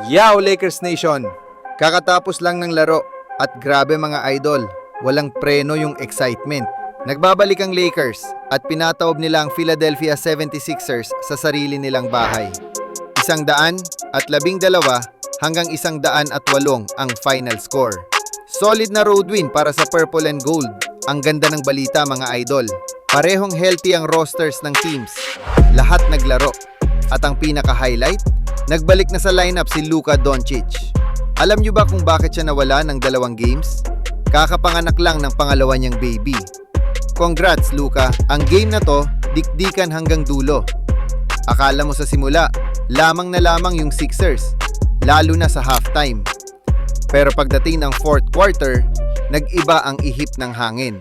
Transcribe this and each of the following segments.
Yow Lakers Nation! Kakatapos lang ng laro at grabe mga idol, walang preno yung excitement. Nagbabalik ang Lakers at pinataob nila ang Philadelphia 76ers sa sarili nilang bahay. 112 hanggang 108 ang final score. Solid na road win para sa Purple and Gold. Ang ganda ng balita mga idol. Parehong healthy ang rosters ng teams. Lahat naglaro. At ang pinaka-highlight, nagbalik na sa lineup si Luka Doncic. Alam niyo ba kung bakit siya nawala ng 2 games? Kakapanganak lang ng pangalawa niyang baby. Congrats Luka, ang game na to, dikdikan hanggang dulo. Akala mo sa simula, lamang na lamang yung Sixers, lalo na sa halftime. Pero pagdating ng fourth quarter, nag-iba ang ihip ng hangin.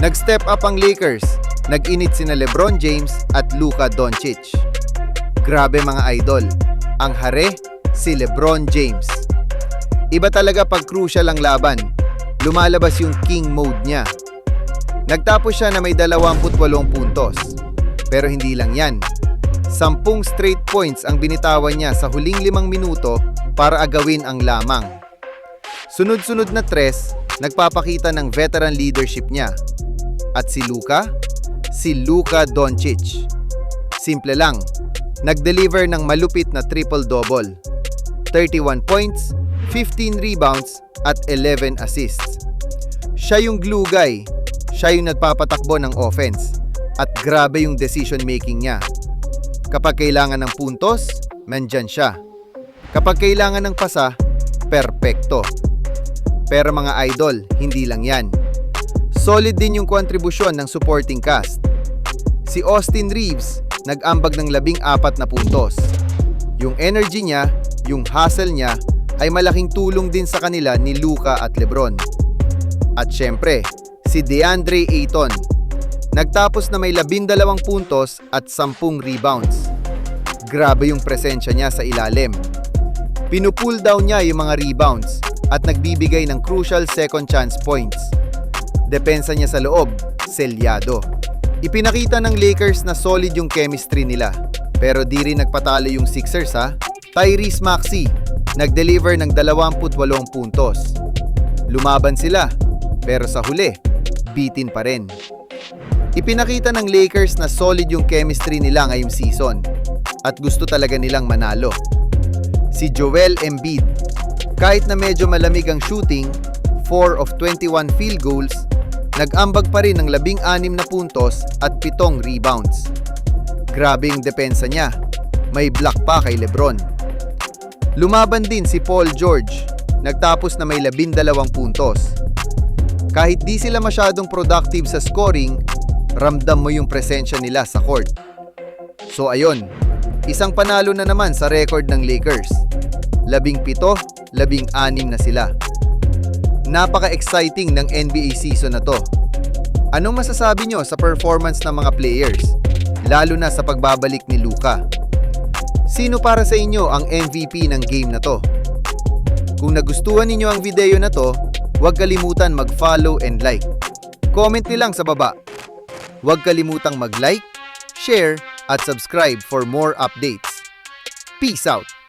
Nag-step up ang Lakers, nag-init sina LeBron James at Luka Doncic. Grabe mga idol, ang hare, si LeBron James. Iba talaga pag crucial ang laban, lumalabas yung king mode niya. Nagtapos siya na may 28 puntos. Pero hindi lang yan. 10 straight points ang binitawan niya sa huling 5 minuto para agawin ang lamang. Sunod-sunod na 3, nagpapakita ng veteran leadership niya. At si Luka? Si Luka Doncic. Simple lang, nag-deliver ng malupit na triple-double. 31 points, 15 rebounds, at 11 assists. Siya yung glue guy. Siya yung nagpapatakbo ng offense. At grabe yung decision making niya. Kapag kailangan ng puntos, nandyan siya. Kapag kailangan ng pasa, perpekto. Pero mga idol, hindi lang yan. Solid din yung kontribusyon ng supporting cast. Si Austin Reeves, nag-ambag ng 14 na puntos. Yung energy niya, yung hustle niya, ay malaking tulong din sa kanila ni Luka at LeBron. At syempre, si DeAndre Ayton, nagtapos na may 12 puntos at 10 rebounds. Grabe yung presensya niya sa ilalim. Pinupull down niya yung mga rebounds at nagbibigay ng crucial second chance points. Depensa niya sa loob, selyado. Ipinakita ng Lakers na solid yung chemistry nila. Pero di rin nagpatalo yung Sixers ha. Tyrese Maxey, nag-deliver ng 28 puntos. Lumaban sila, pero sa huli, bitin pa rin. Ipinakita ng Lakers na solid yung chemistry nila ngayong season at gusto talaga nilang manalo. Si Joel Embiid, kahit na medyo malamig ang shooting, 4 of 21 field goals, nag-ambag pa rin ng 16 na puntos at 7 rebounds. Grabe yung depensa niya. May block pa kay LeBron. Lumaban din si Paul George. Nagtapos na may 12 puntos. Kahit di sila masyadong productive sa scoring, ramdam mo yung presensya nila sa court. So ayun, isang panalo na naman sa record ng Lakers. 17-16 na sila. Napaka-exciting ng NBA season na to. Anong masasabi nyo sa performance ng mga players, lalo na sa pagbabalik ni Luka? Sino para sa inyo ang MVP ng game na to? Kung nagustuhan ninyo ang video na to, huwag kalimutan mag-follow and like. Comment nilang sa baba. Huwag kalimutang mag-like, share, at subscribe for more updates. Peace out!